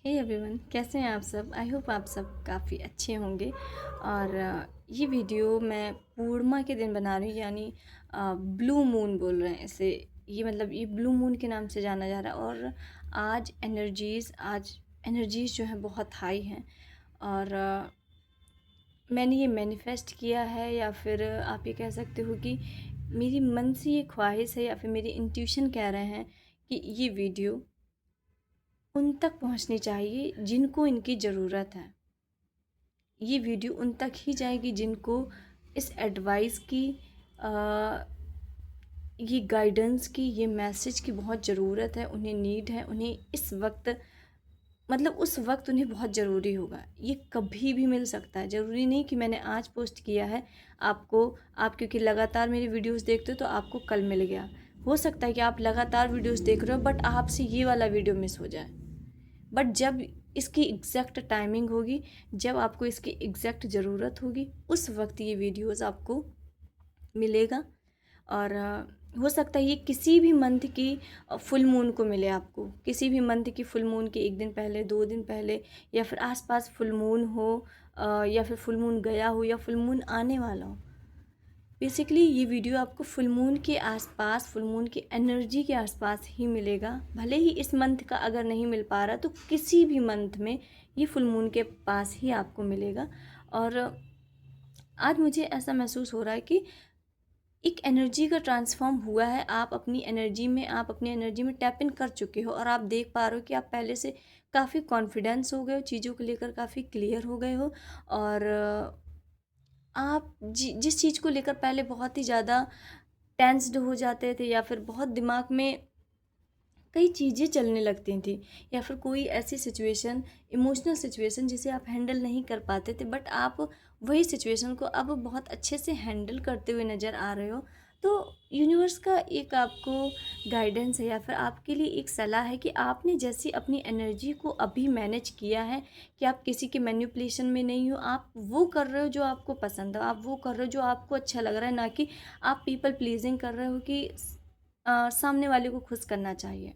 Hey everyone, कैसे हैं आप सब। आई होप आप सब काफ़ी अच्छे होंगे। और ये वीडियो मैं पूर्णिमा के दिन बना रही हूँ, यानी ब्लू मून बोल रहे हैं इसे। ये मतलब ये ब्लू मून के नाम से जाना जा रहा है। और आज एनर्जीज़ जो हैं बहुत हाई हैं। और मैंने ये मैनिफेस्ट किया है, या फिर आप ये कह सकते हो कि मेरी मन से ये ख्वाहिश है, या फिर मेरी इंट्यूशन कह रहे हैं कि ये वीडियो उन तक पहुंचनी चाहिए जिनको इनकी ज़रूरत है। ये वीडियो उन तक ही जाएगी जिनको इस एडवाइस की, ये गाइडेंस की, ये मैसेज की बहुत ज़रूरत है। उन्हें नीड है, उन्हें इस वक्त, मतलब उस वक्त उन्हें बहुत ज़रूरी होगा। ये कभी भी मिल सकता है, ज़रूरी नहीं कि मैंने आज पोस्ट किया है आपको, आप क्योंकि लगातार मेरी वीडियोस देखते हो तो आपको कल मिल गया। हो सकता है कि आप लगातार वीडियोस देख रहे हो बट आपसे ये वाला वीडियो मिस हो जाए। बट जब इसकी एग्जैक्ट टाइमिंग होगी, जब आपको इसकी एग्जैक्ट ज़रूरत होगी, उस वक्त ये वीडियोस आपको मिलेगा। और हो सकता है ये किसी भी मंथ की फुल मून को मिले आपको, किसी भी मंथ की फुल मून के एक दिन पहले, 2 दिन पहले, या फिर आसपास फुल मून हो, या फिर फुल मून गया हो, या फुल मून आने वाला हो। बेसिकली ये वीडियो आपको फुल मून के आसपास, फुल मून की एनर्जी के आसपास ही मिलेगा। भले ही इस मंथ का अगर नहीं मिल पा रहा तो किसी भी मंथ में ये फुल मून के पास ही आपको मिलेगा। और आज मुझे ऐसा महसूस हो रहा है कि एक एनर्जी का ट्रांसफॉर्म हुआ है। आप अपनी एनर्जी में टैप इन कर चुके हो, और आप देख पा रहे हो कि आप पहले से काफ़ी कॉन्फिडेंस हो गए हो, चीज़ों को लेकर काफ़ी क्लियर हो गए हो। और आप जिस चीज़ को लेकर पहले बहुत ही ज़्यादा टेंस्ड हो जाते थे, या फिर बहुत दिमाग में कई चीज़ें चलने लगती थी, या फिर कोई ऐसी सिचुएशन, इमोशनल सिचुएशन जिसे आप हैंडल नहीं कर पाते थे, बट आप वही सिचुएशन को अब बहुत अच्छे से हैंडल करते हुए नज़र आ रहे हो। तो यूनिवर्स का एक आपको गाइडेंस है, या फिर आपके लिए एक सलाह है कि आपने जैसे अपनी एनर्जी को अभी मैनेज किया है, कि आप किसी के मैनिपुलेशन में नहीं हो, आप वो कर रहे हो जो आपको पसंद है, आप वो कर रहे हो जो आपको अच्छा लग रहा है, ना कि आप पीपल प्लीजिंग कर रहे हो कि सामने वाले को खुश करना चाहिए।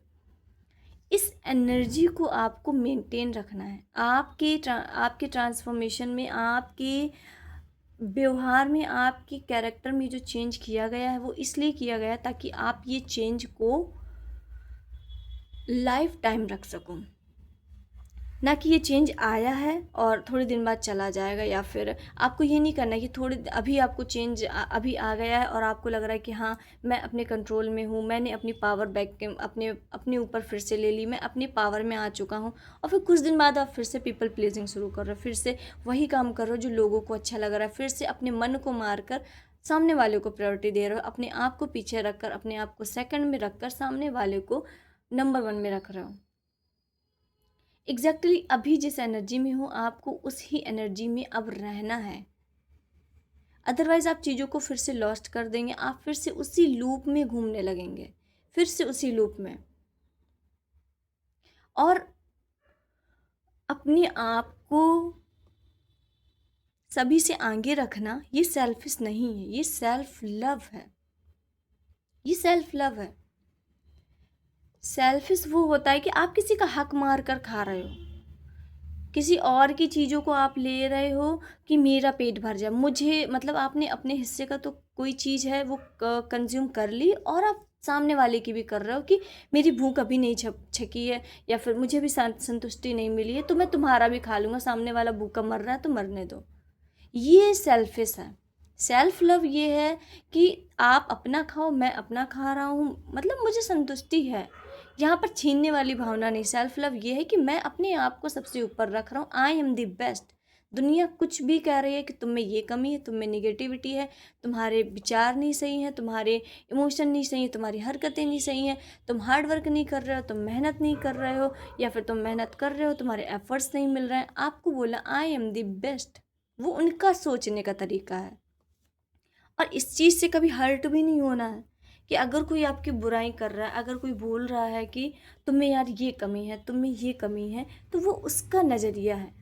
इस एनर्जी को आपको मेंटेन रखना है। आपके ट्रांसफॉर्मेशन में, आपके व्यवहार में, आपके कैरेक्टर में जो चेंज किया गया है वो इसलिए किया गया है ताकि आप ये चेंज को लाइफ टाइम रख सको। ना कि ये चेंज आया है और थोड़े दिन बाद चला जाएगा, या फिर आपको ये नहीं करना है कि थोड़े अभी आपको चेंज अभी आ गया है और आपको लग रहा है कि हाँ मैं अपने कंट्रोल में हूँ, मैंने अपनी पावर बैक के अपने अपने ऊपर फिर से ले ली, मैं अपनी पावर में आ चुका हूँ। और फिर कुछ दिन बाद आप फिर से पीपल प्लीजिंग शुरू कर रहे हो, फिर से वही काम कर रहे हो जो लोगों को अच्छा लग रहा है, फिर से अपने मन को मार कर सामने वाले को प्रायोरिटी दे रहे हो, अपने आप को पीछे रखकर, अपने आप को सेकंड में रखकर सामने वाले को नंबर 1 में रख रहे हो। एग्जैक्टली अभी जिस एनर्जी में हो आपको उस ही एनर्जी में अब रहना है। अदरवाइज आप चीज़ों को फिर से लॉस्ट कर देंगे, आप फिर से उसी लूप में घूमने लगेंगे, फिर से उसी लूप में। और अपने आप को सभी से आगे रखना ये सेल्फिश नहीं है, ये सेल्फ लव है। ये सेल्फ लव है। सेल्फिश वो होता है कि आप किसी का हक मार कर खा रहे हो, किसी और की चीज़ों को आप ले रहे हो कि मेरा पेट भर जाए, मुझे मतलब आपने अपने हिस्से का तो कोई चीज़ है वो कंज्यूम कर ली, और आप सामने वाले की भी कर रहे हो कि मेरी भूख अभी नहीं छकी है, या फिर मुझे भी संतुष्टि नहीं मिली है तो मैं तुम्हारा भी खा लूँगा, सामने वाला भूखा मर रहा है तो मरने दो। ये सेल्फिश है। सेल्फ लव ये है कि आप अपना खाओ, मैं अपना खा रहा हूँ, मतलब मुझे संतुष्टि है। यहाँ पर छीनने वाली भावना नहीं। सेल्फ लव ये है कि मैं अपने आप को सबसे ऊपर रख रहा हूँ, आई एम द बेस्ट। दुनिया कुछ भी कह रही है कि तुम में ये कमी है, तुम में निगेटिविटी है, तुम्हारे विचार नहीं सही हैं, तुम्हारे इमोशन नहीं सही हैं, तुम्हारी हरकतें नहीं सही हैं, तुम हार्ड वर्क नहीं कर रहे हो, तुम मेहनत नहीं कर रहे हो, या फिर तुम मेहनत कर रहे हो तुम्हारे एफर्ट्स नहीं मिल रहे हैं। आपको बोला आई एम द बेस्ट, वो उनका सोचने का तरीका है। और इस चीज़ से कभी हर्ट भी नहीं होना है कि अगर कोई आपकी बुराई कर रहा है, अगर कोई बोल रहा है कि तुम्हें यार ये कमी है, तुम्हें ये कमी है, तो वो उसका नज़रिया है,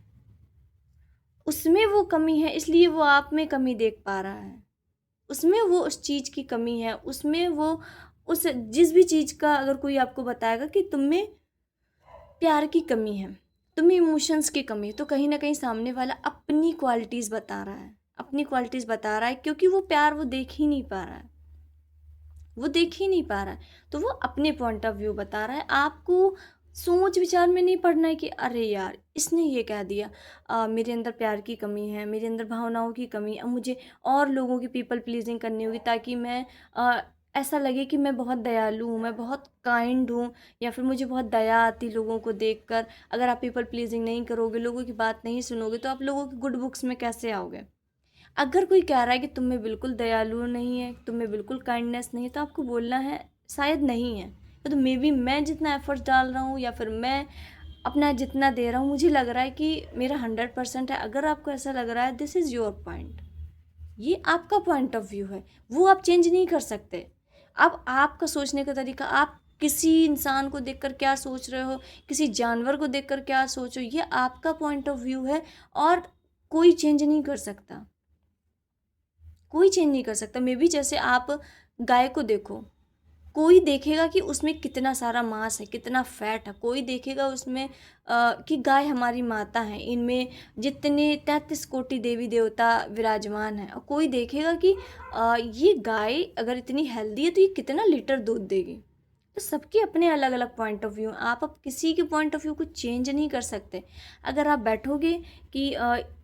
उसमें वो कमी है इसलिए वो आप में कमी देख पा रहा है, उसमें वो उस चीज़ की कमी है, उसमें वो उस जिस भी चीज़ का अगर कोई आपको बताएगा कि तुम में प्यार की कमी है, तुम्हें इमोशंस की कमी है, तो कहीं ना कहीं सामने वाला अपनी क्वालिटीज़ बता रहा है, अपनी क्वालिटीज़ बता रहा है, क्योंकि वो प्यार वो देख ही नहीं पा रहा है, वो देख ही नहीं पा रहा है। तो वो अपने पॉइंट ऑफ व्यू बता रहा है। आपको सोच विचार में नहीं पड़ना है कि अरे यार इसने ये कह दिया, मेरे अंदर प्यार की कमी है, मेरे अंदर भावनाओं की कमी, अब मुझे और लोगों की पीपल प्लीजिंग करनी होगी ताकि मैं ऐसा लगे कि मैं बहुत दयालु हूँ, मैं बहुत काइंड हूँ, या फिर मुझे बहुत दया आती लोगों को देखकर। अगर आप पीपल प्लीजिंग नहीं करोगे, लोगों की बात नहीं सुनोगे, तो आप लोगों की गुड बुक्स में कैसे आओगे? अगर कोई कह रहा है कि तुम में बिल्कुल दयालु नहीं है, तुम में बिल्कुल काइंडनेस नहीं है, तो आपको बोलना है शायद नहीं है, तो मे बी मैं जितना एफर्ट्स डाल रहा हूँ या फिर मैं अपना जितना दे रहा हूँ, मुझे लग रहा है कि मेरा 100% है। अगर आपको ऐसा लग रहा है, दिस इज़ योर पॉइंट, ये आपका पॉइंट ऑफ व्यू है, वो आप चेंज नहीं कर सकते। अब आपका सोचने का तरीका, आप किसी इंसान को देखकर क्या सोच रहे हो, किसी जानवर को देखकर क्या सोचो, ये आपका पॉइंट ऑफ व्यू है, और कोई चेंज नहीं कर सकता, कोई चेंज नहीं कर सकता। मे बी जैसे आप गाय को देखो, कोई देखेगा कि उसमें कितना सारा मांस है, कितना फैट है, कोई देखेगा उसमें कि गाय हमारी माता है, इनमें जितने 33 कोटि देवी देवता विराजमान हैं, और कोई देखेगा कि ये गाय अगर इतनी हेल्दी है तो ये कितना लीटर दूध देगी। तो सबके अपने अलग अलग पॉइंट ऑफ व्यू, आप अब किसी के पॉइंट ऑफ व्यू को चेंज नहीं कर सकते। अगर आप बैठोगे कि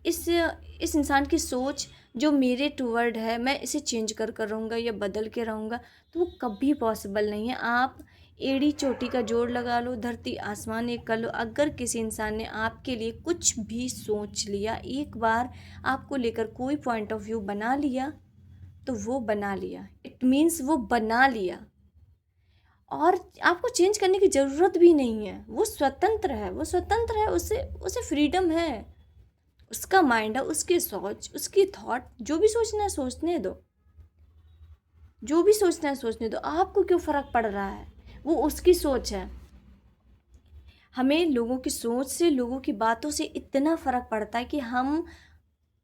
इस इंसान की सोच जो मेरे टूवर्ड है, मैं इसे चेंज कर रहूँगा या बदल के रहूँगा, तो वो कभी पॉसिबल नहीं है। आप एड़ी चोटी का जोड़ लगा लो, धरती आसमान एक कर लो, अगर किसी इंसान ने आपके लिए कुछ भी सोच लिया, एक बार आपको लेकर कोई पॉइंट ऑफ व्यू बना लिया, तो वो बना लिया, इट मीन्स वो बना लिया, और आपको चेंज करने की ज़रूरत भी नहीं है। वो स्वतंत्र है, वो स्वतंत्र है, उसे उसे फ्रीडम है, उसका माइंड है, उसकी सोच, उसकी थॉट, जो भी सोचना है सोचने दो, जो भी सोचना है सोचने दो। आपको क्यों फ़र्क पड़ रहा है? वो उसकी सोच है। हमें लोगों की सोच से, लोगों की बातों से इतना फ़र्क पड़ता है कि हम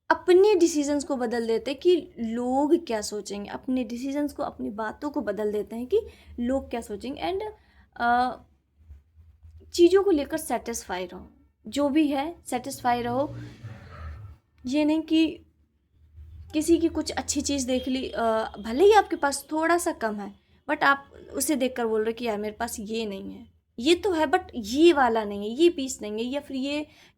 अपने डिसीजंस को बदल देते हैं कि लोग क्या सोचेंगे, अपने डिसीजंस को, अपनी बातों को बदल देते हैं कि लोग क्या सोचेंगे। एंड चीज़ों को लेकर सेटिस्फाई रहो, जो भी है सेटिस्फाई रहो। ये नहीं कि किसी की कुछ अच्छी चीज़ देख ली, भले ही आपके पास थोड़ा सा कम है, बट आप उसे देखकर बोल रहे हो कि यार मेरे पास ये नहीं है, ये तो है बट ये वाला नहीं है, ये पीस नहीं है, या फिर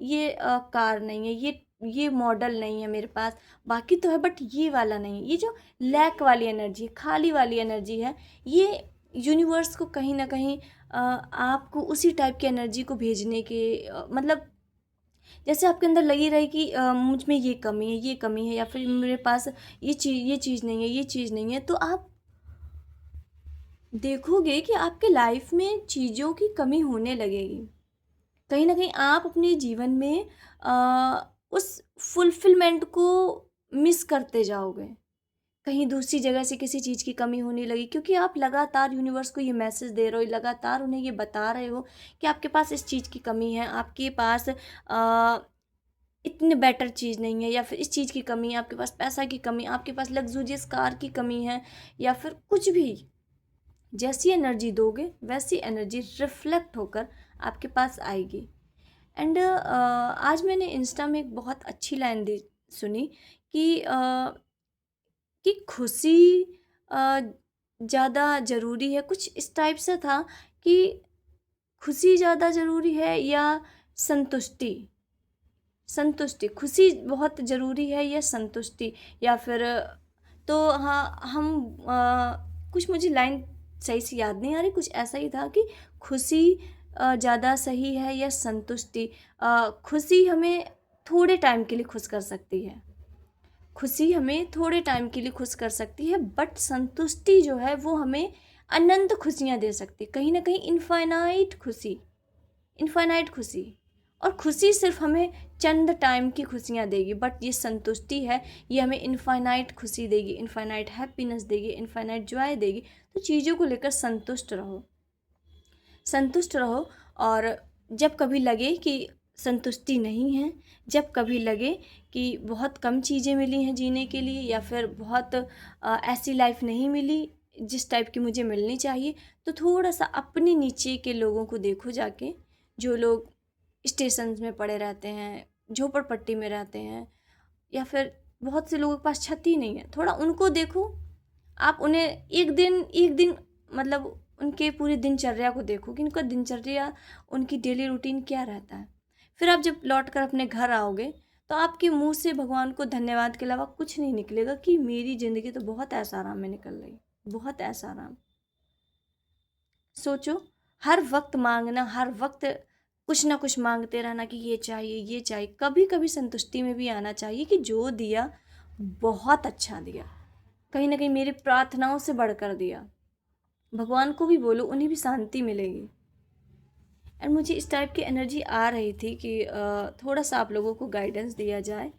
ये कार नहीं है, ये मॉडल नहीं है मेरे पास, बाकी तो है बट ये वाला नहीं है। ये जो लैक वाली एनर्जी है, खाली वाली एनर्जी है, ये यूनिवर्स को कहीं ना कहीं आपको उसी टाइप की एनर्जी को भेजने के मतलब जैसे आपके अंदर लगी रहे कि मुझ में ये कमी है, ये कमी है, या फिर मेरे पास ये चीज़ नहीं है, ये चीज़ नहीं है, तो आप देखोगे कि आपके लाइफ में चीज़ों की कमी होने लगेगी। कहीं ना कहीं आप अपने जीवन में उस फुलफिलमेंट को मिस करते जाओगे। कहीं दूसरी जगह से किसी चीज़ की कमी होने लगी, क्योंकि आप लगातार यूनिवर्स को ये मैसेज दे रहे हो, लगातार उन्हें ये बता रहे हो कि आपके पास इस चीज़ की कमी है, आपके पास इतनी बेटर चीज़ नहीं है, या फिर इस चीज़ की कमी है, आपके पास पैसा की कमी, आपके पास लग्जूरियस कार की कमी है, या फिर कुछ भी। जैसी एनर्जी दोगे वैसी एनर्जी रिफ्लेक्ट होकर आपके पास आएगी। एंड आज मैंने इंस्टा में एक बहुत अच्छी लाइन दी सुनी कि खुशी ज़्यादा ज़रूरी है, कुछ इस टाइप से था कि खुशी ज़्यादा ज़रूरी है या संतुष्टि, संतुष्टि, खुशी बहुत ज़रूरी है या संतुष्टि, या फिर तो हाँ हम कुछ मुझे लाइन सही से याद नहीं आ रही, कुछ ऐसा ही था कि खुशी ज़्यादा सही है या संतुष्टि। खुशी हमें थोड़े टाइम के लिए खुश कर सकती है, खुशी हमें थोड़े टाइम के लिए खुश कर सकती है, बट संतुष्टि जो है वो हमें अनंत खुशियाँ दे सकती है, कहीं ना कहीं इनफाइनाइट खुशी, इनफाइनाइट खुशी। और खुशी सिर्फ हमें चंद टाइम की खुशियाँ देगी, बट ये संतुष्टि है, ये हमें इनफाइनाइट खुशी देगी, इनफाइनाइट हैप्पीनेस देगी, इनफाइनाइट जॉय देगी। तो चीज़ों को लेकर संतुष्ट रहो, संतुष्ट रहो। और जब कभी लगे कि संतुष्टि नहीं है, जब कभी लगे कि बहुत कम चीज़ें मिली हैं जीने के लिए, या फिर बहुत ऐसी लाइफ नहीं मिली जिस टाइप की मुझे मिलनी चाहिए, तो थोड़ा सा अपने नीचे के लोगों को देखो जाके, जो लोग स्टेशन में पड़े रहते हैं, झोपड़पट्टी में रहते हैं, या फिर बहुत से लोगों के पास छत ही नहीं है। थोड़ा उनको देखो, आप उन्हें एक दिन मतलब उनके पूरी दिनचर्या को देखो कि उनका दिनचर्या, उनकी डेली रूटीन क्या रहता है। फिर आप जब लौट कर अपने घर आओगे तो आपके मुंह से भगवान को धन्यवाद के अलावा कुछ नहीं निकलेगा कि मेरी ज़िंदगी तो बहुत ऐसा आराम में निकल रही, बहुत ऐसा आराम। सोचो, हर वक्त मांगना, हर वक्त कुछ ना कुछ मांगते रहना कि ये चाहिए ये चाहिए, कभी कभी संतुष्टि में भी आना चाहिए कि जो दिया बहुत अच्छा दिया, कहीं ना कहीं मेरी प्रार्थनाओं से बढ़कर दिया। भगवान को भी बोलो, उन्हें भी शांति मिलेगी। एंड मुझे इस टाइप की एनर्जी आ रही थी कि थोड़ा सा आप लोगों को गाइडेंस दिया जाए,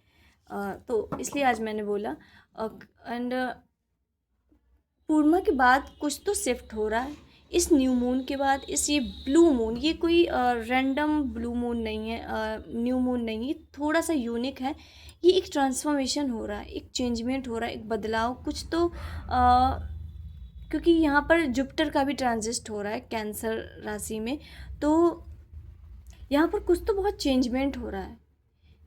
तो इसलिए आज मैंने बोला। एंड पूर्णिमा के बाद कुछ तो शिफ्ट हो रहा है, इस न्यू मून के बाद, इस ये ब्लू मून, ये कोई रैंडम ब्लू मून नहीं है, न्यू मून नहीं है, थोड़ा सा यूनिक है। ये एक ट्रांसफॉर्मेशन हो रहा है, एक चेंजमेंट हो रहा है, एक बदलाव कुछ तो, क्योंकि यहाँ पर जुपिटर का भी ट्रांजिट हो रहा है कैंसर राशि में, तो यहाँ पर कुछ तो बहुत चेंजमेंट हो रहा है,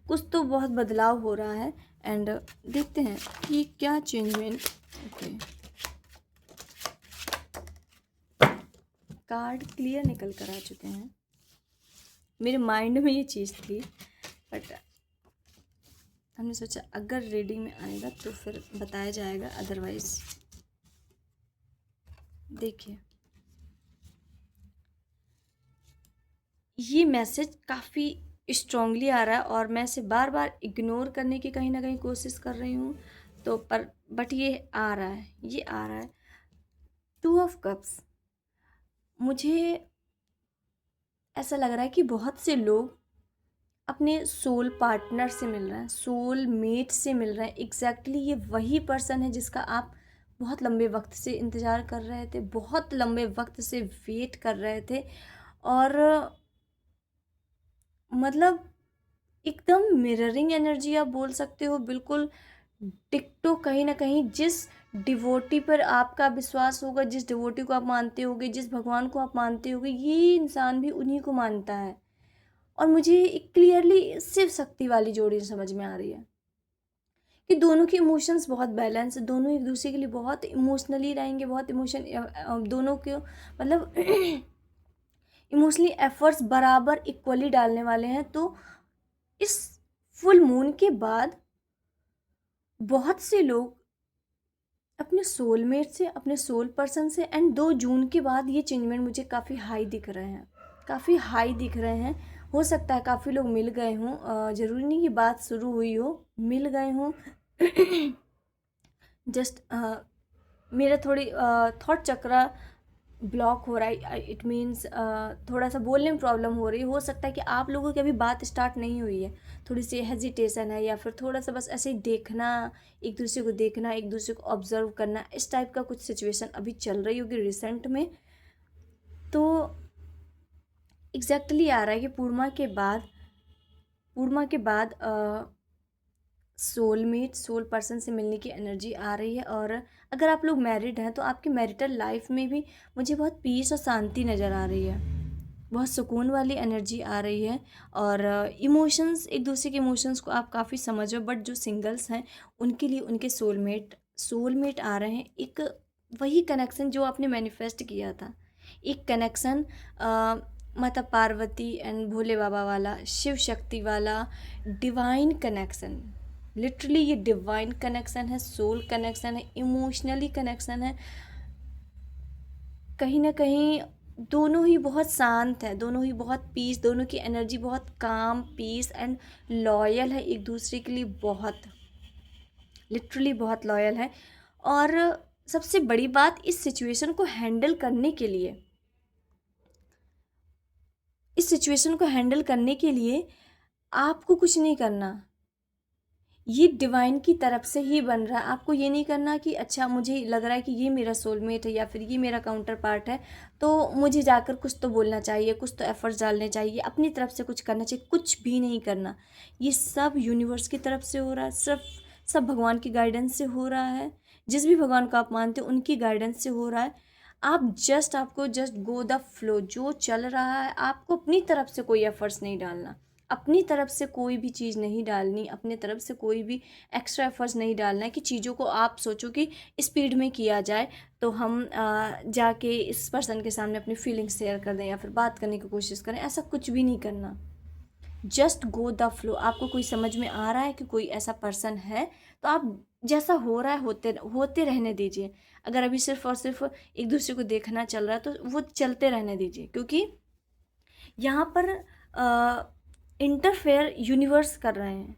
कुछ तो बहुत बदलाव हो रहा है। एंड देखते हैं कि क्या चेंजमेंट। ओके, कार्ड क्लियर निकल कर आ चुके हैं। मेरे माइंड में ये चीज़ थी, बट हमने सोचा अगर रीडिंग में आएगा तो फिर बताया जाएगा, अदरवाइज देखिए ये मैसेज काफ़ी स्ट्रांगली आ रहा है और मैं इसे बार बार इग्नोर करने की कहीं ना कहीं कोशिश कर रही हूँ, तो बट ये आ रहा है, ये आ रहा है। 2 ऑफ कप्स, मुझे ऐसा लग रहा है कि बहुत से लोग अपने सोल पार्टनर से मिल रहे हैं, सोल मेट से मिल रहे हैं। एग्जैक्टली ये वही पर्सन है जिसका आप बहुत लंबे वक्त से इंतज़ार कर रहे थे, बहुत लंबे वक्त से वेट कर रहे थे, और मतलब एकदम मिररिंग एनर्जी आप बोल सकते हो, बिल्कुल डिक्टो। कहीं ना कहीं जिस डिवोटी पर आपका विश्वास होगा, जिस डिवोटी को आप मानते होगे, जिस भगवान को आप मानते होगे, ये इंसान भी उन्हीं को मानता है। और मुझे एक क्लियरली शिव शक्ति वाली जोड़ी समझ में आ रही है कि दोनों के इमोशंस बहुत बैलेंस है, दोनों एक दूसरे के लिए बहुत इमोशनली रहेंगे, बहुत इमोशन दोनों के मतलब इमोशनली एफर्ट्स बराबर इक्वली डालने वाले हैं। तो इस फुल मून के बाद बहुत से लोग अपने सोलमेट से, अपने सोल पर्सन से, एंड 2 जून के बाद ये चेंजमेंट मुझे काफ़ी हाई दिख रहे हैं, काफ़ी हाई दिख रहे हैं। हो सकता है काफ़ी लोग मिल गए हों, ज़रूरी नहीं ये बात शुरू हुई हो, मिल गए हों। जस्ट मेरा थोड़ी थॉट चक्रा ब्लॉक हो रहा है, इट मीन्स थोड़ा सा बोलने में प्रॉब्लम हो रही है। हो सकता है कि आप लोगों की अभी बात स्टार्ट नहीं हुई है, थोड़ी सी हेजिटेशन है, या फिर थोड़ा सा बस ऐसे ही देखना, एक दूसरे को देखना, एक दूसरे को ऑब्जर्व करना, इस टाइप का कुछ सिचुएशन अभी चल रही होगी रिसेंट में। तो एग्जैक्टली आ रहा है कि पूर्णिमा के बाद सोलमेट, सोल पर्सन से मिलने की एनर्जी आ रही है। और अगर आप लोग मैरिड हैं तो आपकी मैरिटल लाइफ में भी मुझे बहुत पीस और शांति नज़र आ रही है, बहुत सुकून वाली एनर्जी आ रही है। और इमोशंस, एक दूसरे के इमोशंस को आप काफ़ी समझो। बट जो सिंगल्स हैं उनके लिए उनके सोलमेट आ रहे हैं, एक वही कनेक्शन जो आपने मैनिफेस्ट किया था, एक कनेक्शन माता पार्वती एंड भोले बाबा वाला, शिव शक्ति वाला डिवाइन कनेक्शन। लिटरली ये डिवाइन कनेक्शन है, सोल कनेक्शन है, इमोशनली कनेक्शन है। कहीं ना कहीं दोनों ही बहुत शांत है, दोनों ही बहुत पीस, दोनों की एनर्जी बहुत काम, पीस एंड लॉयल है एक दूसरे के लिए, बहुत लिटरली बहुत लॉयल है। और सबसे बड़ी बात, इस सिचुएशन को हैंडल करने के लिए, इस सिचुएशन को हैंडल करने के लिए आपको कुछ नहीं करना, ये डिवाइन की तरफ से ही बन रहा है। आपको ये नहीं करना कि अच्छा मुझे लग रहा है कि ये मेरा सोलमेट है या फिर ये मेरा काउंटर पार्ट है, तो मुझे जाकर कुछ तो बोलना चाहिए, कुछ तो एफर्ट्स डालने चाहिए, अपनी तरफ से कुछ करना चाहिए। कुछ भी नहीं करना, ये सब यूनिवर्स की तरफ से हो रहा है, सब भगवान की गाइडेंस से हो रहा है। जिस भी भगवान को आप मानते हो उनकी गाइडेंस से हो रहा है। आपको जस्ट गो द फ्लो, जो चल रहा है आपको अपनी तरफ से कोई एफर्ट्स नहीं डालना, अपनी तरफ से कोई भी चीज़ नहीं डालनी, अपनी तरफ से कोई भी एक्स्ट्रा एफर्ट्स नहीं डालना है कि चीज़ों को आप सोचो कि स्पीड में किया जाए तो हम जाके इस पर्सन के सामने अपनी फीलिंग्स शेयर कर दें या फिर बात करने की कोशिश करें, ऐसा कुछ भी नहीं करना। Just go the flow. आपको कोई समझ में आ रहा है कि कोई ऐसा पर्सन है, तो आप जैसा हो रहा है होते होते रहने दीजिए। अगर अभी सिर्फ और सिर्फ एक दूसरे को देखना चल रहा है तो वो चलते रहने दीजिए, क्योंकि यहाँ पर इंटरफेयर यूनिवर्स कर रहे हैं।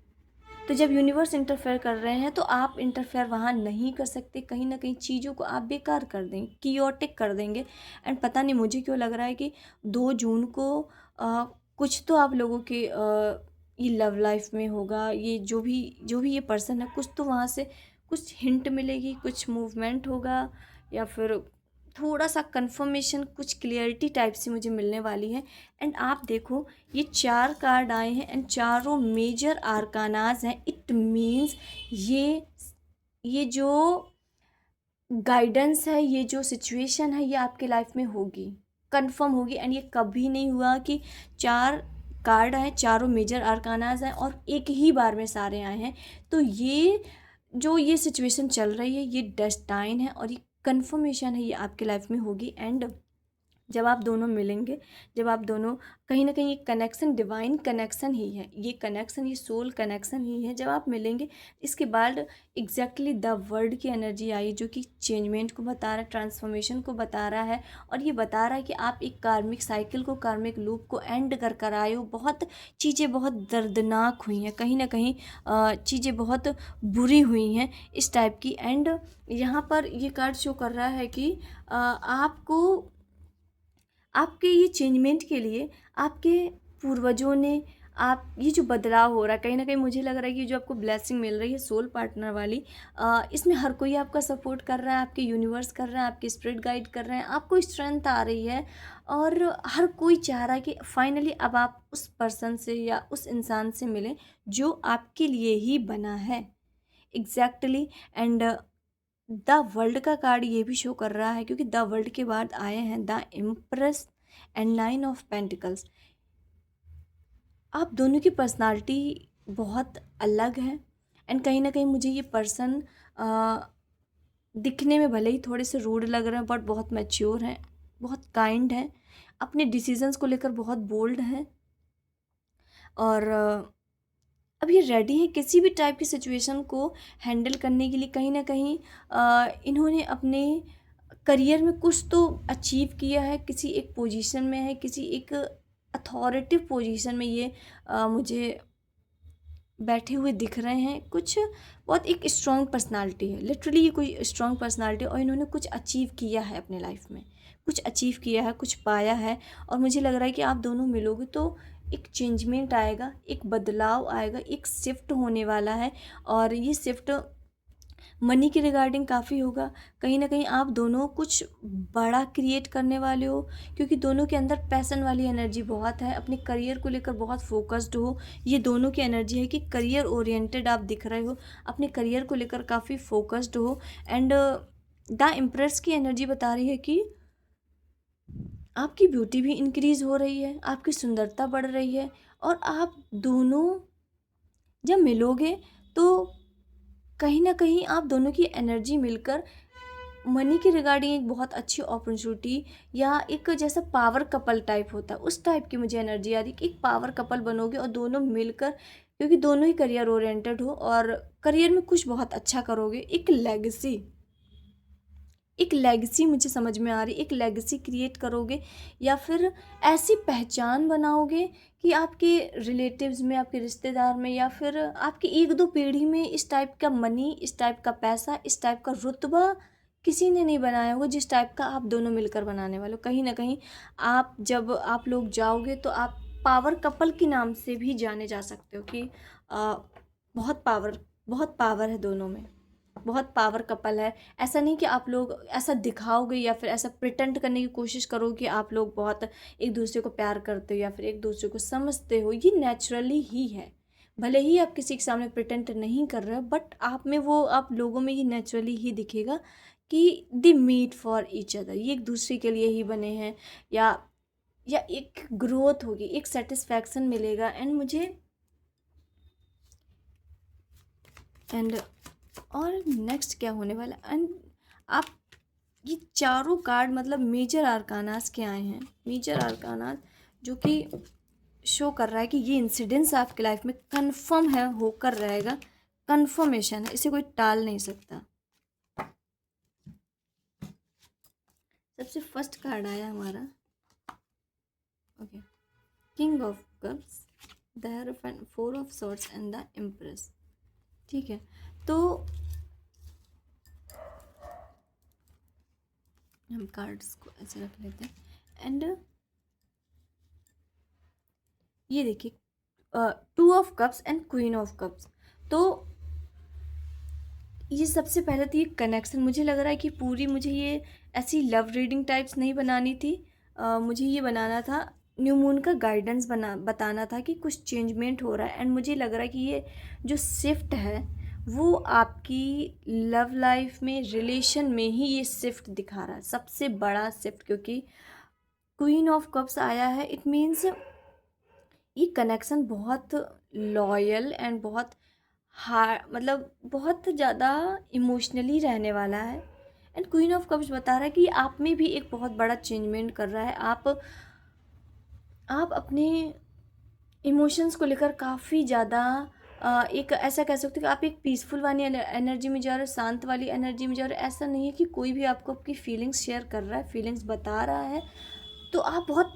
तो जब यूनिवर्स इंटरफेयर कर रहे हैं तो आप इंटरफेयर वहाँ नहीं कर सकते। कहीं ना कहीं चीज़ों को आप बेकार कर देंगे, कियोटिक कर देंगे। एंड पता नहीं मुझे क्यों लग रहा है कि 2 जून को कुछ तो आप लोगों के ये लव लाइफ में होगा। ये जो भी ये पर्सन है, कुछ तो वहाँ से कुछ हिंट मिलेगी, कुछ मूवमेंट होगा, या फिर थोड़ा सा कंफर्मेशन, कुछ क्लियरिटी टाइप से मुझे मिलने वाली है। एंड आप देखो, ये 4 कार्ड आए हैं एंड चारों मेजर आर्कानाज हैं। इट मीन्स ये जो गाइडेंस है, ये जो सिचुएशन है, ये आपके लाइफ में होगी, कंफर्म होगी। एंड ये कभी नहीं हुआ कि 4 कार्ड आए, चारों मेजर आर्कानाज हैं और एक ही बार में सारे आए हैं। तो ये सिचुएशन चल रही है, ये डेस्टाइन है और ये कंफर्मेशन है, ये आपके लाइफ में होगी। एंड जब आप दोनों मिलेंगे, जब आप दोनों कहीं ना कहीं ये कनेक्शन डिवाइन कनेक्शन ही है, ये कनेक्शन, ये सोल कनेक्शन ही है। जब आप मिलेंगे, इसके बाद एग्जैक्टली द वर्ड की एनर्जी आई जो कि चेंजमेंट को बता रहा है, ट्रांसफॉर्मेशन को बता रहा है। और ये बता रहा है कि आप एक कार्मिक साइकिल को, कार्मिक लूप को एंड कर आए हो। बहुत चीज़ें बहुत दर्दनाक हुई हैं, कहीं ना कहीं चीज़ें बहुत बुरी हुई हैं इस टाइप की। एंड यहाँ पर ये कार्ड शो कर रहा है कि आपको, आपके ये चेंजमेंट के लिए आपके पूर्वजों ने, आप ये जो बदलाव हो रहा है, कहीं ना कहीं मुझे लग रहा है कि जो आपको ब्लेसिंग मिल रही है सोल पार्टनर वाली, इसमें हर कोई आपका सपोर्ट कर रहा है, आपके यूनिवर्स कर रहा है, आपके स्पिरिट गाइड कर रहे हैं, आपको स्ट्रेंथ आ रही है। और हर कोई चाह रहा है कि फाइनली अब आप उस पर्सन से या उस इंसान से मिलें जो आपके लिए ही बना है, एग्जैक्टली। एंड द वर्ल्ड का कार्ड ये भी शो कर रहा है, क्योंकि द वर्ल्ड के बाद आए हैं the empress and 9 of pentacles. आप दोनों की पर्सनालिटी बहुत अलग है। एंड कहीं ना कहीं मुझे ये पर्सन दिखने में भले ही थोड़े से रूड लग रहे हैं, बट बहुत मैच्योर हैं, बहुत काइंड हैं, अपने डिसीजंस को लेकर बहुत बोल्ड हैं। और अब ये रेडी है किसी भी टाइप की सिचुएशन को हैंडल करने के लिए। कहीं ना कहीं इन्होंने अपने करियर में कुछ तो अचीव किया है, किसी एक पोजीशन में है, किसी एक अथॉरिटिव पोजीशन में ये मुझे बैठे हुए दिख रहे हैं। कुछ बहुत एक स्ट्रॉन्ग पर्सनालिटी है, लिटरली ये कोई स्ट्रॉन्ग पर्सनालिटी, और इन्होंने कुछ अचीव किया है अपने लाइफ में, कुछ अचीव किया है, कुछ पाया है। और मुझे लग रहा है कि आप दोनों मिलोगे तो एक चेंजमेंट आएगा, एक बदलाव आएगा, एक शिफ्ट होने वाला है। और ये शिफ्ट मनी के रिगार्डिंग काफ़ी होगा। कहीं ना कहीं आप दोनों कुछ बड़ा क्रिएट करने वाले हो, क्योंकि दोनों के अंदर पैशन वाली एनर्जी बहुत है, अपने करियर को लेकर बहुत फोकस्ड हो। ये दोनों की एनर्जी है कि करियर ओरिएंटेड आप दिख रहे हो, अपने करियर को लेकर काफ़ी फोकस्ड हो। एंड द इम्प्रेस की एनर्जी बता रही है कि आपकी ब्यूटी भी इंक्रीज़ हो रही है, आपकी सुंदरता बढ़ रही है। और आप दोनों जब मिलोगे तो कहीं ना कहीं आप दोनों की एनर्जी मिलकर मनी के रिगार्डिंग एक बहुत अच्छी अपॉर्चुनिटी, या एक जैसा पावर कपल टाइप होता है उस टाइप की मुझे एनर्जी आ रही कि एक पावर कपल बनोगे और दोनों मिलकर, क्योंकि दोनों ही करियर ओरिएंटेड हो और करियर में कुछ बहुत अच्छा करोगे। एक लेगेसी मुझे समझ में आ रही, एक लेगेसी क्रिएट करोगे, या फिर ऐसी पहचान बनाओगे कि आपके रिलेटिव्स में, आपके रिश्तेदार में, या फिर आपकी 1-2 पीढ़ी में इस टाइप का मनी, इस टाइप का पैसा, इस टाइप का रुतबा किसी ने नहीं बनाया होगा जिस टाइप का आप दोनों मिलकर बनाने वाले हो। कहीं ना कहीं आप, जब आप लोग जाओगे तो आप पावर कपल के नाम से भी जाने जा सकते हो कि बहुत पावर है दोनों में, बहुत पावर कपल है। ऐसा नहीं कि आप लोग ऐसा दिखाओगे या फिर ऐसा प्रिटेंड करने की कोशिश करोगे कि आप लोग बहुत एक दूसरे को प्यार करते हो या फिर एक दूसरे को समझते हो। ये नेचुरली ही है, भले ही आप किसी के सामने प्रिटेंड नहीं कर रहे हो, बट आप में वो, आप लोगों में ये नेचुरली ही दिखेगा कि they meet for each other, ये एक दूसरे के लिए ही बने हैं, या एक ग्रोथ होगी, एक सेटिस्फैक्शन मिलेगा। एंड मुझे एंड और नेक्स्ट क्या होने वाला। एंड आप ये चारों कार्ड मतलब मेजर आर्कानास के आए हैं, मेजर आर्कानास, जो कि शो कर रहा है कि ये इंसिडेंस आपके लाइफ में कंफर्म है, होकर रहेगा, कंफर्मेशन है, इसे कोई टाल नहीं सकता। सबसे फर्स्ट कार्ड आया हमारा, okay, king of cups, the hierophant, four of swords and the empress. ठीक है, तो हम कार्ड्स को ऐसे रख लेते हैं। एंड ये देखिए, two of cups and queen of cups. तो ये सबसे पहले तो ये कनेक्शन, मुझे लग रहा है कि पूरी मुझे ये ऐसी लव रीडिंग टाइप्स नहीं बनानी थी। मुझे ये बनाना था, न्यू मून का गाइडेंस बताना था कि कुछ चेंजमेंट हो रहा है। एंड मुझे लग रहा है कि ये जो शिफ्ट है वो आपकी लव लाइफ में, रिलेशन में ही ये शिफ्ट दिखा रहा है, सबसे बड़ा शिफ्ट। क्योंकि क्वीन ऑफ कप्स आया है, इट मीन्स ये कनेक्शन बहुत लॉयल एंड बहुत मतलब बहुत ज़्यादा इमोशनली रहने वाला है। एंड क्वीन ऑफ कप्स बता रहा है कि आप में भी एक बहुत बड़ा चेंजमेंट कर रहा है। आप अपने इमोशंस को लेकर काफ़ी ज़्यादा एक ऐसा कह सकते हो कि आप एक पीसफुल वाली एनर्जी में जा रहे हो, शांत वाली एनर्जी में जा रहे हो। ऐसा नहीं है कि कोई भी आपको आपकी फीलिंग्स शेयर कर रहा है, फीलिंग्स बता रहा है तो आप बहुत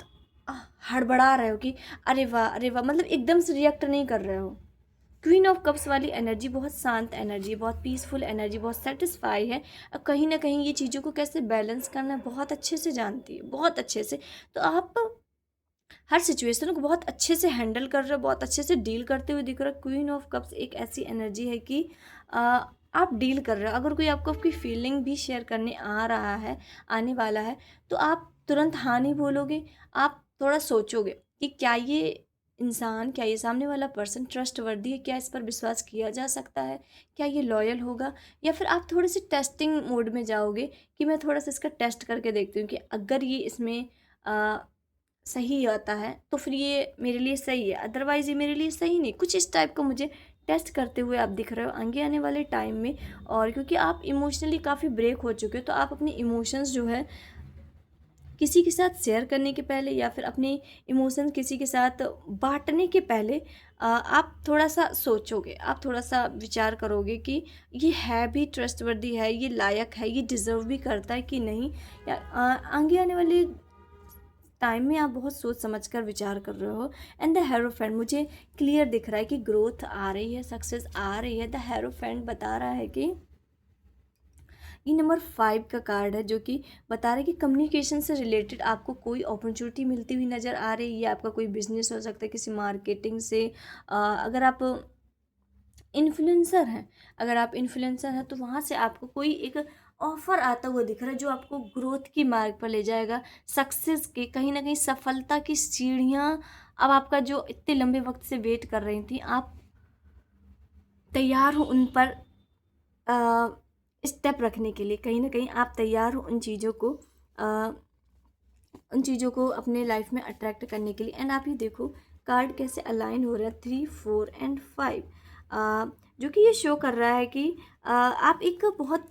हड़बड़ा रहे हो कि अरे वाह, मतलब एकदम से रिएक्ट नहीं कर रहे हो। क्वीन ऑफ कप्स वाली एनर्जी बहुत शांत एनर्जी, बहुत पीसफुल एनर्जी, बहुत सेटिस्फाई है। अब कहीं ना कहीं ये चीज़ों को कैसे बैलेंस करना है बहुत अच्छे से जानती है, बहुत अच्छे से। तो आप हर सिचुएशन को बहुत अच्छे से हैंडल कर रहे हो, बहुत अच्छे से डील करते हुए दिख रहा है। क्वीन ऑफ कप्स एक ऐसी एनर्जी है कि आप डील कर रहे हो। अगर कोई आपको आपकी फीलिंग भी शेयर करने आ रहा है, आने वाला है, तो आप तुरंत हाँ नहीं बोलोगे। आप थोड़ा सोचोगे कि क्या ये इंसान, क्या ये सामने वाला पर्सन ट्रस्टवर्दी है, क्या इस पर विश्वास किया जा सकता है, क्या ये लॉयल होगा। या फिर आप थोड़े से टेस्टिंग मोड में जाओगे कि मैं थोड़ा सा इसका टेस्ट करके देखती हूँ कि अगर ये इसमें सही आता है तो फिर ये मेरे लिए सही है, अदरवाइज़ ये मेरे लिए सही नहीं। कुछ इस टाइप का मुझे टेस्ट करते हुए आप दिख रहे हो आगे आने वाले टाइम में। और क्योंकि आप इमोशनली काफ़ी ब्रेक हो चुके हो, तो आप अपने इमोशंस जो है किसी के साथ शेयर करने के पहले, या फिर अपने इमोशंस किसी के साथ बांटने के पहले आप थोड़ा सा सोचोगे, आप थोड़ा सा विचार करोगे कि ये है भी ट्रस्टवर्दी है, ये लायक है, ये डिज़र्व भी करता है कि नहीं। या आगे आने वाले टाइम में आप बहुत सोच समझ कर विचार कर रहे हो। एंड द हेरोफेंट मुझे क्लियर दिख रहा है कि ग्रोथ आ रही है, सक्सेस आ रही है। द हेरोफेंट बता रहा है कि ये नंबर 5 का कार्ड है, जो कि बता रहा है कि कम्युनिकेशन से रिलेटेड आपको कोई अपॉर्चुनिटी मिलती हुई नज़र आ रही है। ये आपका कोई बिजनेस हो सकता है, किसी मार्केटिंग से। अगर आप इन्फ्लुएंसर हैं, तो वहाँ से आपको कोई एक ऑफ़र आता हुआ दिख रहा है, जो आपको ग्रोथ की मार्ग पर ले जाएगा, सक्सेस के, कहीं ना कहीं सफलता की सीढ़ियाँ। अब आपका जो इतने लंबे वक्त से वेट कर रही थी, आप तैयार हो उन पर स्टेप रखने के लिए। कहीं ना कहीं आप तैयार हो उन चीज़ों को अपने लाइफ में अट्रैक्ट करने के लिए। एंड आप ये देखो कार्ड कैसे अलाइन हो रहा है, 3, 4 एंड 5, जो कि ये शो कर रहा है कि आप एक बहुत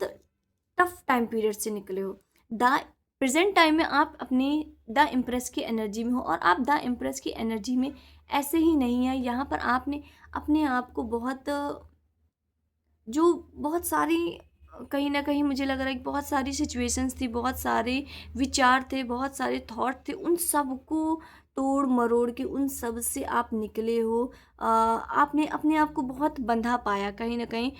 टफ टाइम पीरियड से निकले हो। द प्रेजेंट टाइम में आप अपनी द इम्प्रेस की एनर्जी में हो, और आप द इम्प्रेस की एनर्जी में ऐसे ही नहीं है। यहाँ पर आपने अपने आप को बहुत सारी, कहीं ना कहीं मुझे लग रहा है कि बहुत सारी सिचुएशंस थी, बहुत सारे विचार थे, बहुत सारे थॉट थे, उन सब को तोड़ मरोड़ के उन सब से आप निकले हो। आपने अपने आप को बहुत बंधा पाया कहीं ना कहीं।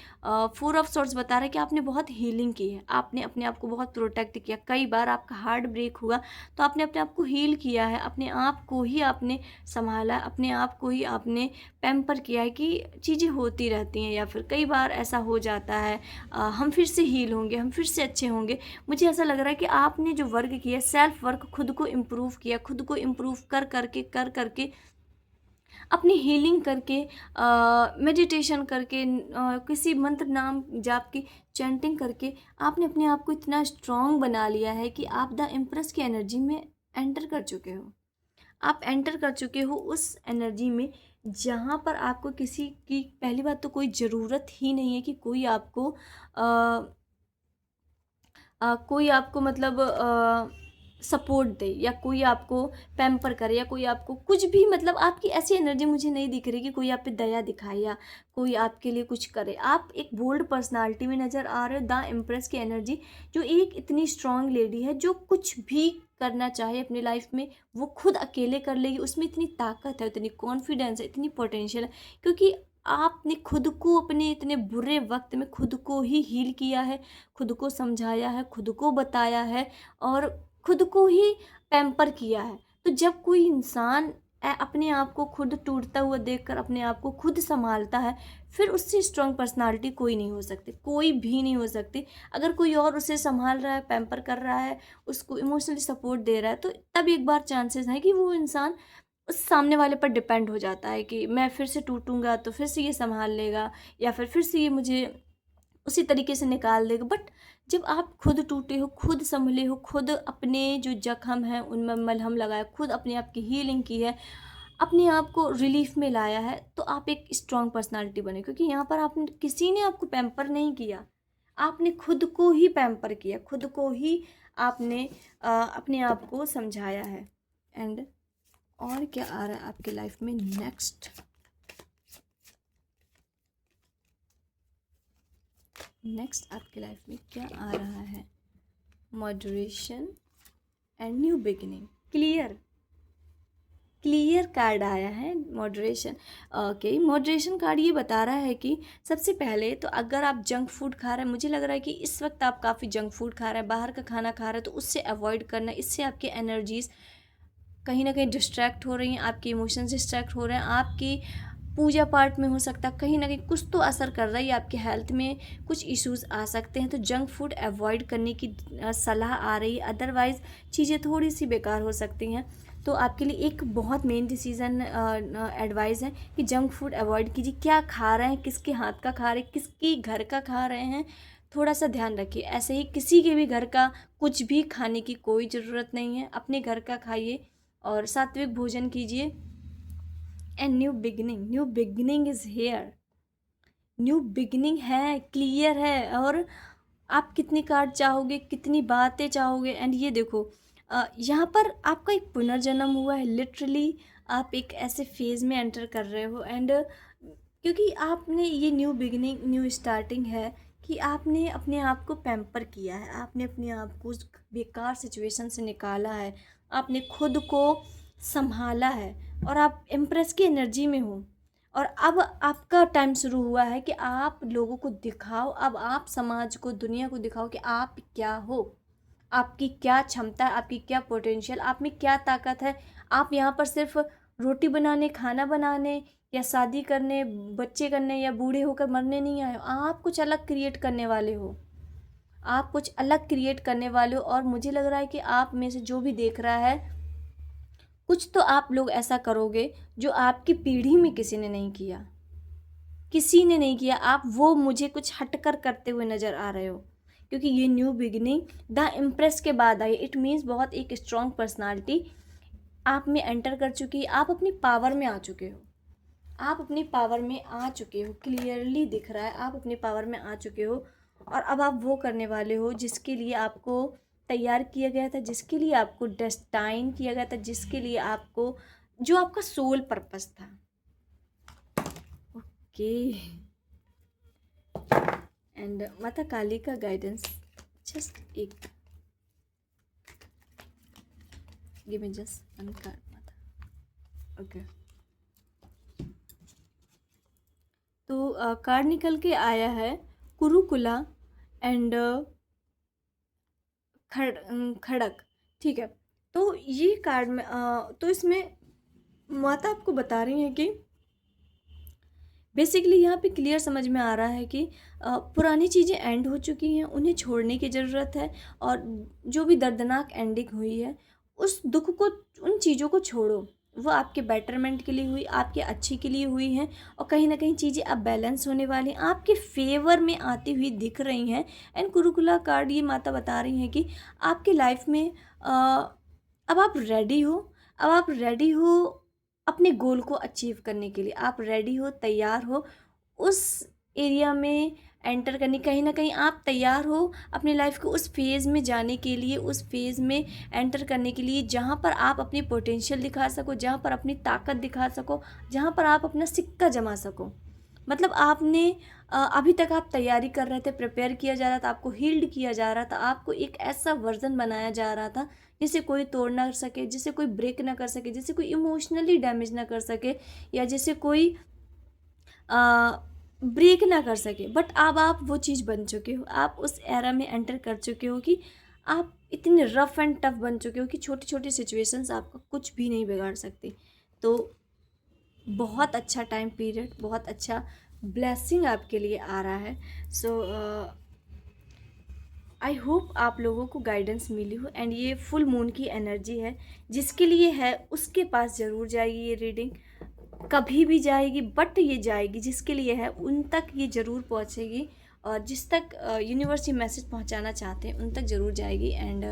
4 ऑफ सॉर्ड्स बता रहा है कि आपने बहुत हीलिंग की है, आपने अपने आप को बहुत प्रोटेक्ट किया। कई बार आपका हार्ट ब्रेक हुआ तो आपने अपने आप को हील किया है, अपने आप को ही आपने संभाला, अपने आप को ही आपने पैम्पर किया है कि चीज़ें होती रहती हैं, या फिर कई बार ऐसा हो जाता है, हम फिर से हील होंगे, हम फिर से अच्छे होंगे। मुझे ऐसा लग रहा है कि आपने जो वर्क किया, सेल्फ वर्क, खुद को इम्प्रूव किया, खुद को इम्प्रूव कर करके अपनी हीलिंग करके, मेडिटेशन करके, किसी मंत्र नाम जाप की चैंटिंग करके आपने अपने आप को इतना स्ट्रॉन्ग बना लिया है कि आप द एम्प्रेस की एनर्जी में एंटर कर चुके हो। आप एंटर कर चुके हो उस एनर्जी में जहाँ पर आपको किसी की, पहली बात तो कोई ज़रूरत ही नहीं है कि कोई आपको मतलब सपोर्ट दे, या कोई आपको पैम्पर करे, या कोई आपको कुछ भी, मतलब आपकी ऐसी एनर्जी मुझे नहीं दिख रही कि कोई आप पे दया दिखाए या कोई आपके लिए कुछ करे। आप एक बोल्ड पर्सनालिटी में नज़र आ रहे हो, द एम्प्रेस की एनर्जी, जो एक इतनी स्ट्रांग लेडी है जो कुछ भी करना चाहे अपनी लाइफ में वो खुद अकेले कर लेगी। उसमें इतनी ताकत है, इतनी कॉन्फिडेंस है, इतनी पोटेंशियल है, क्योंकि आपने खुद को अपने इतने बुरे वक्त में खुद को ही हील किया है, खुद को समझाया है, खुद को बताया है, और खुद को ही पैम्पर किया है। तो जब कोई इंसान अपने आप को खुद टूटता हुआ देखकर अपने आप को खुद संभालता है, फिर उससे स्ट्रांग पर्सनालिटी कोई नहीं हो सकती, कोई भी नहीं हो सकती। अगर कोई और उसे संभाल रहा है, पैम्पर कर रहा है, उसको इमोशनली सपोर्ट दे रहा है, तो तब एक बार चांसेस हैं कि वो इंसान उस सामने वाले पर डिपेंड हो जाता है कि मैं फिर से टूटूंगा तो फिर से ये संभाल लेगा, या फिर से ये मुझे उसी तरीके से निकाल देगा। बट जब आप खुद टूटे हो, खुद संभले हो, खुद अपने जो जख्म हैं उनमें मलहम लगाया, खुद अपने आप की हीलिंग की है, अपने आप को रिलीफ में लाया है, तो आप एक स्ट्रॉन्ग पर्सनालिटी बने। क्योंकि यहाँ पर आपने, किसी ने आपको पैम्पर नहीं किया, आपने खुद को ही पैम्पर किया, खुद को ही आपने अपने आप को समझाया है। एंड और क्या आ रहा है आपके लाइफ में नेक्स्ट? आपके लाइफ में क्या आ रहा है? Moderation and new beginning. Clear card आया है, मॉडरेशन। ओके, मॉडरेशन कार्ड ये बता रहा है कि सबसे पहले तो अगर आप जंक फूड खा रहे हैं, मुझे लग रहा है कि इस वक्त आप काफ़ी जंक फूड खा रहे हैं, बाहर का खाना खा रहे हैं, तो उससे अवॉइड करना। इससे आपकी एनर्जीज कहीं ना कहीं डिस्ट्रैक्ट हो रही हैं, आपके इमोशंस डिस्ट्रैक्ट हो रहे हैं, आपकी पूजा पाठ में हो सकता है कहीं ना कहीं कुछ तो असर कर रहा है, आपके हेल्थ में कुछ इश्यूज आ सकते हैं। तो जंक फूड अवॉइड करने की सलाह आ रही है, अदरवाइज़ चीज़ें थोड़ी सी बेकार हो सकती हैं। तो आपके लिए एक बहुत मेन डिसीज़न एडवाइस है कि जंक फूड अवॉइड कीजिए। क्या खा रहे हैं, किसके हाथ का खा रहे हैं, किसके घर का खा रहे हैं, थोड़ा सा ध्यान रखिए। ऐसे ही किसी के भी घर का कुछ भी खाने की कोई ज़रूरत नहीं है, अपने घर का खाइए और सात्विक भोजन कीजिए। And new beginning is here. New beginning है, क्लियर है, और आप कितनी कार्ड चाहोगे, कितनी बातें चाहोगे। एंड ये देखो, यहाँ पर आपका एक पुनर्जन्म हुआ है, लिटरली आप एक ऐसे फेज़ में एंटर कर रहे हो। एंड क्योंकि आपने ये न्यू बिगिनिंग, न्यू स्टार्टिंग है कि आपने अपने आप को पैम्पर किया है, आपने अपने आप को उस बेकार सिचुएशन से निकाला है, आपने खुद को संभाला है, और आप इम्प्रेस की एनर्जी में हो। और अब आपका टाइम शुरू हुआ है कि आप लोगों को दिखाओ, अब आप समाज को, दुनिया को दिखाओ कि आप क्या हो, आपकी क्या क्षमता है, आपकी क्या पोटेंशियल, आप में क्या ताकत है। आप यहाँ पर सिर्फ रोटी बनाने, खाना बनाने, या शादी करने, बच्चे करने, या बूढ़े होकर मरने नहीं आए हो। आप कुछ अलग क्रिएट करने वाले हो, आप कुछ अलग क्रिएट करने वाले हो। और मुझे लग रहा है कि आप में से जो भी देख रहा है, कुछ तो आप लोग ऐसा करोगे जो आपकी पीढ़ी में किसी ने नहीं किया, किसी ने नहीं किया। आप वो मुझे कुछ हटकर करते हुए नज़र आ रहे हो, क्योंकि ये न्यू बिगिनिंग द इम्प्रेस के बाद आई। इट मीन्स बहुत एक स्ट्रॉन्ग पर्सनालिटी आप में एंटर कर चुकी है, आप अपनी पावर में आ चुके हो, आप अपनी पावर में आ चुके हो, क्लियरली दिख रहा है, आप अपनी पावर में आ चुके हो। और अब आप वो करने वाले हो जिसके लिए आपको तैयार किया गया था, जिसके लिए आपको डेस्टाइन किया गया था, जिसके लिए आपको, जो आपका सोल पर्पस था। ओके, एंड माता काली का गाइडेंस, जस्ट एक, give me just one card माता। ओके, तो कार्ड निकल के आया है कुरुकुला एंड खड़क। ठीक है, तो ये कार्ड में तो इसमें माता आपको बता रही हैं कि बेसिकली यहाँ पे क्लियर समझ में आ रहा है कि पुरानी चीज़ें एंड हो चुकी हैं, उन्हें छोड़ने की ज़रूरत है। और जो भी दर्दनाक एंडिंग हुई है, उस दुख को, उन चीज़ों को छोड़ो, वो आपके बेटरमेंट के लिए हुई, आपके अच्छे के लिए हुई हैं, और कहीं ना कहीं चीज़ें अब बैलेंस होने वाली हैं, आपके फेवर में आती हुई दिख रही हैं। एंड गुरुकुला कार्ड ये माता बता रही हैं कि आपकी लाइफ में अब आप रेडी हो, अब आप रेडी हो अपने गोल को अचीव करने के लिए, आप रेडी हो, तैयार हो उस एरिया में एंटर करने, कहीं ना कहीं आप तैयार हो अपनी लाइफ को उस फेज़ में जाने के लिए, उस फेज़ में एंटर करने के लिए जहाँ पर आप अपनी पोटेंशियल दिखा सको, जहाँ पर अपनी ताकत दिखा सको, जहाँ पर आप अपना सिक्का जमा सको। मतलब आपने अभी तक आप तैयारी कर रहे थे, प्रिपेयर किया जा रहा था, आपको हील्ड किया जा रहा था, आपको एक ऐसा वर्जन बनाया जा रहा था जिसे कोई तोड़ ना सके, जिसे कोई ब्रेक ना कर सके, जिसे कोई इमोशनली डैमेज ना कर सके, या जिसे कोई ब्रेक ना कर सके। बट अब आप वो चीज़ बन चुके हो, आप उस एरा में एंटर कर चुके हो कि आप इतने रफ एंड टफ बन चुके हो कि छोटी छोटी सिचुएशंस आपका कुछ भी नहीं बिगाड़ सकती। तो बहुत अच्छा टाइम पीरियड, बहुत अच्छा ब्लेसिंग आपके लिए आ रहा है। सो आई होप आप लोगों को गाइडेंस मिली हो। एंड ये फुल मून की एनर्जी है, जिसके लिए है उसके पास ज़रूर जाएगी ये रीडिंग, कभी भी जाएगी, बट ये जाएगी जिसके लिए है उन तक ये ज़रूर पहुंचेगी, और जिस तक यूनिवर्स ये मैसेज पहुंचाना चाहते हैं उन तक ज़रूर जाएगी। एंड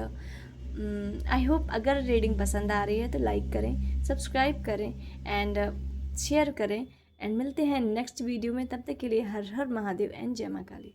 आई होप अगर रीडिंग पसंद आ रही है तो लाइक करें, सब्सक्राइब करें एंड शेयर करें। एंड मिलते हैं नेक्स्ट वीडियो में, तब तक के लिए हर हर महादेव एंड जय मां काली।